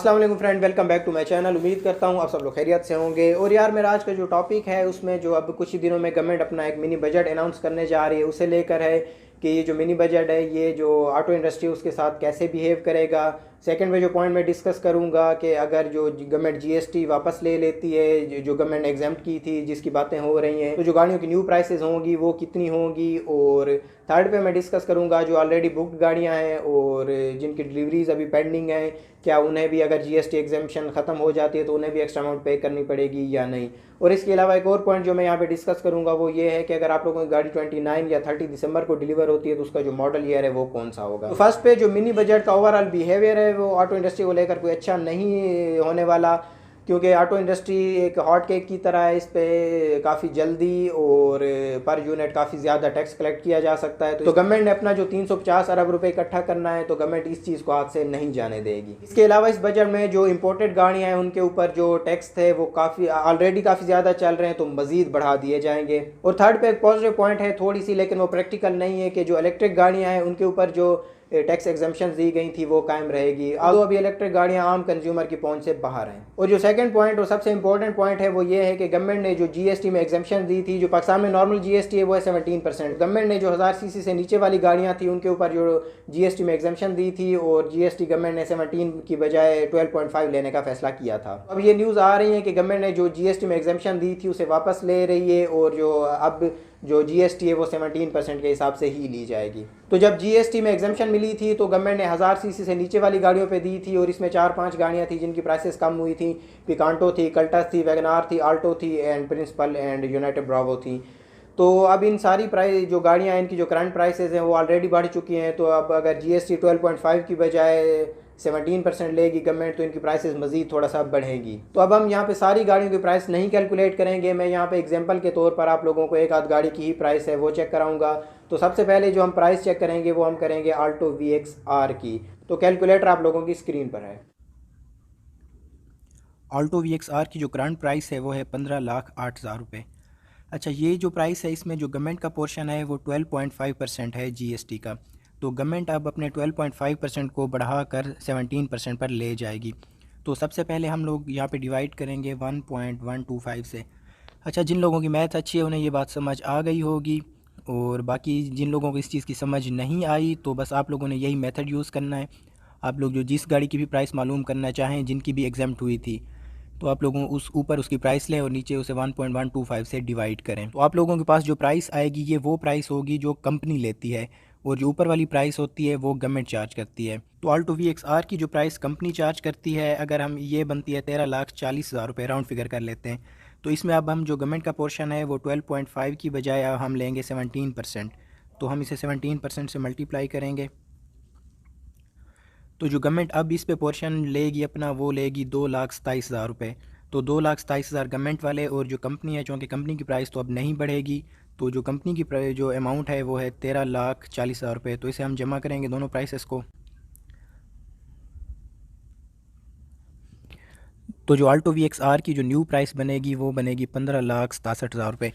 अस्सलाम वालेकुम friend, welcome back to my channel. उम्मीद करता हूँ आप सब लोग खैरियत से होंगे। और यार मेरा आज का जो टॉपिक है उसमें जो अब कुछ ही दिनों में गवर्नमेंट अपना एक मिनी बजट अनाउंस करने जा रही है, उसे लेकर है कि ये जो मिनी बजट है ये जो ऑटो इंडस्ट्री उसके साथ कैसे बिहेव करेगा। सेकंड में जो पॉइंट मैं डिस्कस करूंगा कि अगर जो गवर्नमेंट जीएसटी वापस ले लेती है, जो गवर्नमेंट एग्जाम्प्ट की थी जिसकी बातें हो रही हैं, तो जो गाड़ियों की न्यू प्राइसेस होंगी वो कितनी होंगी। और थर्ड पे मैं डिस्कस करूंगा जो ऑलरेडी बुकड गाड़ियां हैं और जिनकी डिलीवरीज अभी पेंडिंग हैं, क्या उन्हें भी अगर जीएसटी एग्जाम्पशन ख़त्म हो जाती है तो उन्हें भी एक्स्ट्रा अमाउंट पे करनी पड़ेगी या नहीं। और इसके अलावा एक और पॉइंट जो मैं यहाँ पे डिस्कस करूँगा वो ये है कि अगर आप लोगों की गाड़ी 29 या 30 दिसंबर को डिलीवर होती है तो उसका जो मॉडल ईयर है वो कौन सा होगा। तो फर्स्ट पे जो मिनी बजट का ओवरऑल बिहेवियर है वो ऑटो इंडस्ट्री को लेकर कोई अच्छा नहीं होने वाला, क्योंकि ऑटो इंडस्ट्री एक हॉट केक की तरह है। इस पे काफ़ी जल्दी और पर यूनिट काफ़ी ज़्यादा टैक्स कलेक्ट किया जा सकता है। तो गवर्नमेंट ने अपना जो 350 अरब रुपए इकट्ठा करना है तो गवर्नमेंट इस चीज़ को हाथ से नहीं जाने देगी। इसके अलावा इस बजट में जो इम्पोर्टेड गाड़ियाँ हैं उनके ऊपर जो टैक्स थे वो काफ़ी ऑलरेडी काफ़ी ज़्यादा चल रहे हैं, तो मज़ीद बढ़ा दिए जाएंगे। और थर्ड पे एक पॉजिटिव पॉइंट है थोड़ी सी, लेकिन वो प्रैक्टिकल नहीं है, कि जो इलेक्ट्रिक गाड़ियाँ हैं उनके ऊपर जो टैक्स एग्जाम्पशन दी गई थी वो कायम रहेगी। अब अभी इलेक्ट्रिक गाड़ियां आम कंज्यूमर की पहुंच से बाहर हैं। और जो सेकंड पॉइंट और सबसे इंपॉर्टेंट पॉइंट है वो ये है कि गवर्नमेंट ने जो जीएसटी में एग्जाम्पशन दी थी, जो पाकिस्तान में नॉर्मल जीएसटी है वो है 17%। गवर्नमेंट ने जो 1000 सीसी से नीचे वाली गाड़ियां थी उनके ऊपर जो जीएसटी में एग्जाम्पशन दी थी, और जीएसटी गवर्नमेंट ने 17 की बजाय 12.5 लेने का फैसला किया था। अब ये न्यूज़ आ रही है कि गवर्नमेंट ने जो जीएसटी में एग्जाम्पशन दी थी उसे वापस ले रही है, और जो अब जो जीएसटी है वो 17% के हिसाब से ही ली जाएगी। तो जब जीएसटी में एग्जाम्पशन मिली थी तो गवर्नमेंट ने 1000 सीसी से नीचे वाली गाड़ियों पे दी थी, और इसमें 4-5 गाड़ियाँ थी जिनकी प्राइसेस कम हुई थी। पिकांटो थी, कल्टस थी, वैगनार थी, आल्टो थी and principal and United Bravo थी। तो अब इन सारी प्राइस जो गाड़ियाँ हैं इनकी जो करंट प्राइसेस हैं वो ऑलरेडी बढ़ चुकी हैं। तो अब अगर जीएसटी 12.5 की बजाय 17% लेगी गवर्नमेंट तो इनकी प्राइसेस मज़ीद थोड़ा सा बढ़ेंगी। तो अब हम यहाँ पे सारी गाड़ियों की प्राइस नहीं कैलकुलेट करेंगे, मैं यहाँ पे एग्जांपल के तौर पर आप लोगों को एक आध गाड़ी की ही प्राइस है वो चेक कराऊंगा। तो सबसे पहले जो हम प्राइस चेक करेंगे वो हम करेंगे आल्टो VX-R की। तो कैलकुलेटर आप लोगों की स्क्रीन पर है। ऑल्टो VX-R की जो करंट प्राइस है वो है 15,08,000 रुपये। अच्छा, ये जो प्राइस है इसमें जो गवर्नमेंट का पोर्शन है वो 12.5% है जीएसटी का। तो गवर्नमेंट अब अपने 12.5% को बढ़ाकर 17% पर ले जाएगी। तो सबसे पहले हम लोग यहाँ पे डिवाइड करेंगे 1.125 से। अच्छा, जिन लोगों की मैथ अच्छी है उन्हें ये बात समझ आ गई होगी, और बाकी जिन लोगों को इस चीज़ की समझ नहीं आई तो बस आप लोगों ने यही मेथड यूज़ करना है। आप लोग जो जिस गाड़ी की भी प्राइस मालूम करना चाहें, जिनकी भी एग्जाम्प्ट हुई थी, तो आप लोगों उस ऊपर उसकी प्राइस लें और नीचे उसे 1.125 से डिवाइड करें। तो आप लोगों के पास जो प्राइस आएगी ये वो प्राइस होगी जो कंपनी लेती है, और जो ऊपर वाली प्राइस होती है वो गवर्नमेंट चार्ज करती है। तो ऑल्टो VX-R की जो प्राइस कंपनी चार्ज करती है, अगर हम ये बनती है 13,40,000 रुपये, राउंड फिगर कर लेते हैं। तो इसमें अब हम जो गवर्नमेंट का पोर्शन है वो 12.5 की बजाय हम लेंगे 17%। तो हम इसे 17% से मल्टीप्लाई करेंगे। तो जो गवर्नमेंट अब इस पे पोर्शन लेगी अपना वो लेगी 2,27,000 रुपये। तो 2,27,000 गवर्नमेंट वाले, और जो कंपनी है, चूँकि कंपनी की प्राइस तो अब नहीं बढ़ेगी, तो जो कंपनी की जो अमाउंट है वो है 13,40,000 रुपये। तो इसे हम जमा करेंगे दोनों प्राइसेस को। तो जो ऑल्टो VX-R की जो न्यू प्राइस बनेगी वो बनेगी 15,67,000 रुपये।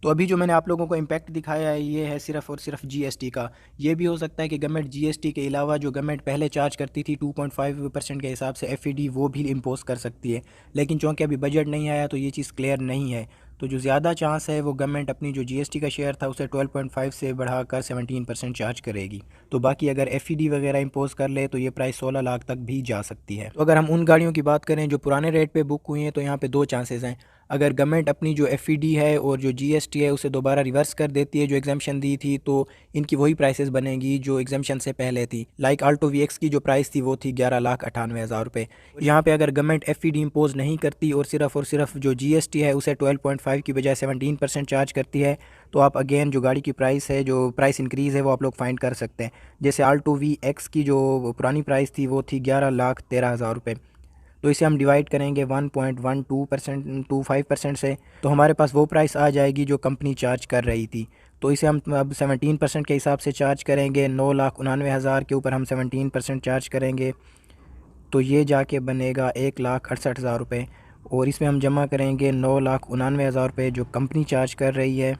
तो अभी जो मैंने आप लोगों को इम्पैक्ट दिखाया है ये है सिर्फ़ और सिर्फ जीएसटी का। ये भी हो सकता है कि गवर्नमेंट जीएसटी के अलावा जो गवर्नमेंट पहले चार्ज करती थी 2.5% के हिसाब से एफईडी वो भी इम्पोज कर सकती है, लेकिन चूँकि अभी बजट नहीं आया तो ये चीज़ क्लियर नहीं है। तो जो ज़्यादा चांस है वो गवर्नमेंट अपनी जो जीएसटी का शेयर था उसे 12.5 से बढ़ाकर 17% चार्ज करेगी। तो बाकी अगर एफईडी वगैरह इम्पोज कर ले तो ये प्राइस 16 लाख तक भी जा सकती है। तो अगर हम उन गाड़ियों की बात करें जो पुराने रेट पे बुक हुई हैं तो यहाँ पे दो चांसेस हैं। अगर गवर्नमेंट अपनी जो एफईडी है और जो जीएसटी है उसे दोबारा रिवर्स कर देती है जो एग्जाम्पशन दी थी, तो इनकी वही प्राइसेस बनेगी जो एग्जाम्पशन से पहले थी। लाइक ऑल्टो VX की जो प्राइस थी वो थी 11,98,000 रुपये। यहाँ पे अगर गवर्नमेंट एफईडी इम्पोज नहीं करती और सिर्फ जो जीएसटी है उसे 12.5 की बजाय 17% चार्ज करती है, तो आप अगेन जो गाड़ी की प्राइस है, जो प्राइस इंक्रीज़ है वो आप लोग फाइंड कर सकते हैं। जैसे ऑल्टो VX की जो पुरानी प्राइस थी वो थी 11,13,000 रुपये। तो इसे हम डिवाइड करेंगे 1.12% से, तो हमारे पास वो प्राइस आ जाएगी जो कंपनी चार्ज कर रही थी। तो इसे हम अब 17% के हिसाब से चार्ज करेंगे। 9,99,000 के ऊपर हम 17% चार्ज करेंगे तो ये जाके बनेगा 1,68,000 रुपये। और इसमें हम जमा करेंगे 9,99,000 रुपये जो कंपनी चार्ज कर रही है।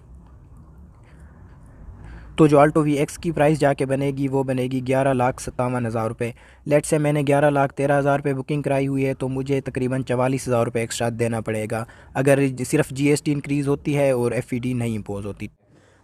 तो जो आल्टो VX की प्राइस जाके बनेगी वो बनेगी 11,57,000 रुपये। लेट से मैंने 11,13,000 रुपये बुकिंग कराई हुई है, तो मुझे तकरीबन 44,000 रुपये एक्स्ट्रा देना पड़ेगा अगर सिर्फ GST इंक्रीज़ होती है और FED नहीं इम्पोज होती।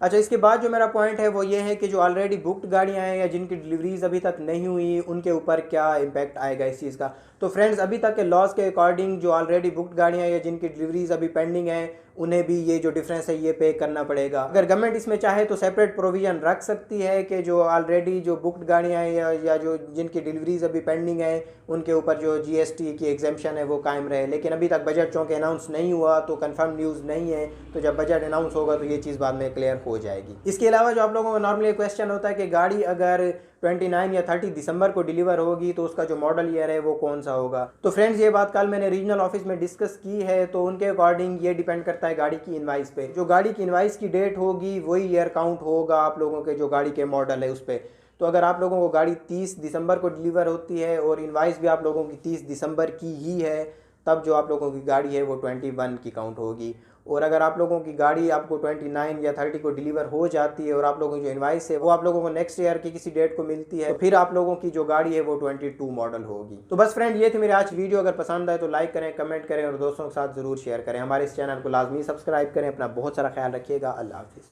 अच्छा, इसके बाद जो मेरा पॉइंट है वो ये है कि जो ऑलरेडी बुकड गाड़ियाँ हैं या जिनकी डिलीवरीज अभी तक नहीं हुई उनके ऊपर क्या इम्पैक्ट आएगा इस चीज़ का। तो फ्रेंड्स, अभी तक के लॉस के अकॉर्डिंग जो ऑलरेडी बुकड गाड़ियाँ या जिनकी डिलीवरीज अभी पेंडिंग हैं उन्हें भी ये जो डिफरेंस है ये पे करना पड़ेगा। अगर गवर्नमेंट इसमें चाहे तो सेपरेट प्रोविजन रख सकती है कि जो ऑलरेडी जो बुकड गाड़ियाँ हैं या जो जिनकी डिलीवरीज अभी पेंडिंग है उनके ऊपर जो GST की एग्जेम्पशन है वो कायम रहे। लेकिन अभी तक बजट चूँकि अनाउंस नहीं हुआ तो कंफर्म न्यूज़ नहीं है, तो जब बजट अनाउंस होगा तो ये चीज़ बाद में क्लियर हो जाएगी। इसके अलावा जो आप लोगों को नॉर्मली क्वेश्चन होता है कि गाड़ी अगर 29 या 30 दिसंबर को डिलीवर होगी तो उसका जो मॉडल ईयर है वो कौन सा होगा। तो फ्रेंड्स, ये बात कल मैंने रीजनल ऑफिस में डिस्कस की है, तो उनके अकॉर्डिंग ये डिपेंड करता है गाड़ी की इनवाइस पे। जो गाड़ी की इनवाइस की डेट होगी वही ईयर काउंट होगा आप लोगों के जो गाड़ी के मॉडल है उस पर। तो अगर आप लोगों को गाड़ी 30 दिसंबर को डिलीवर होती है और इनवाइस भी आप लोगों की 30 दिसंबर की ही है, तब जो आप लोगों की गाड़ी है वो 21 की काउंट होगी। और अगर आप लोगों की गाड़ी आपको 29 या 30 को डिलीवर हो जाती है और आप लोगों की जो इनवाइस है वो आप लोगों को नेक्स्ट ईयर की किसी डेट को मिलती है, तो फिर आप लोगों की जो गाड़ी है वो 22 मॉडल होगी। तो बस फ्रेंड, ये थी मेरी आज वीडियो। अगर पसंद आए तो लाइक करें, कमेंट करें और दोस्तों के साथ ज़रूर शेयर करें। हमारे इस चैनल को लाजमी सब्सक्राइब करें। अपना बहुत सारा ख्याल रखिएगा। अल्लाह हाफिज़।